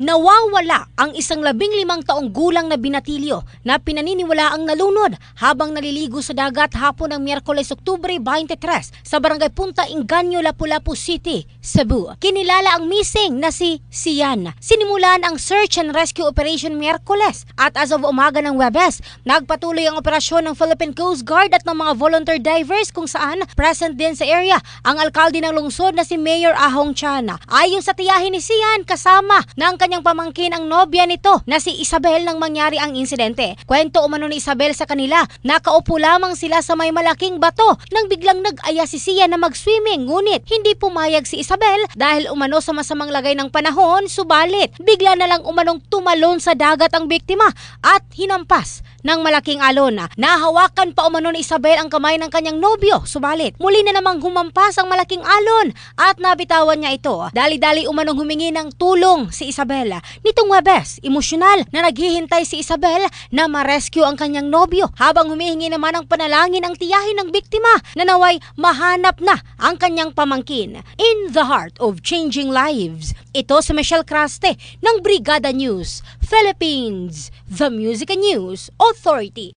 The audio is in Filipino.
Nawawala ang isang 15 taong gulang na binatilyo na pinaniniwalaang nalunod habang naliligo sa dagat hapon ng Miyerkules, Oktubre 23 sa barangay Punta Inganyo, Lapu-Lapu City, Cebu. Kinilala ang missing na si Sian. Sinimulan ang search and rescue operation Miyerkules at as of umaga ng Huwebes, nagpatuloy ang operasyon ng Philippine Coast Guard at ng mga volunteer divers kung saan present din sa area ang alkalde ng lungsod na si Mayor Ahong Chana. Ayon sa tiyahin ni Sian, kasama ng kanyang pamangkin ang nobya nito na si Isabel nang mangyari ang insidente. Kwento umano ni Isabel sa kanila, nakaupo lamang sila sa may malaking bato nang biglang nag-aya si Sian na mag-swimming, ngunit hindi pumayag si Isabel dahil umano sa masamang lagay ng panahon, subalit bigla na lang umanong tumalon sa dagat ang biktima at hinampas ng malaking alon. Nahawakan pa umano ni Isabel ang kamay ng kanyang nobyo, subalit muli na namang humampas ang malaking alon at nabitawan niya ito. Dali-dali umanong humingi ng tulong si Isabel. Nitong Huwebes, emosyonal na naghihintay si Isabel na ma-rescue ang kanyang nobyo habang humihingi naman ng panalangin ang tiyahin ng biktima na naway mahanap na ang kanyang pamangkin. In the heart of changing lives, ito si Michelle Craste ng Brigada News Philippines, the Music and News Authority.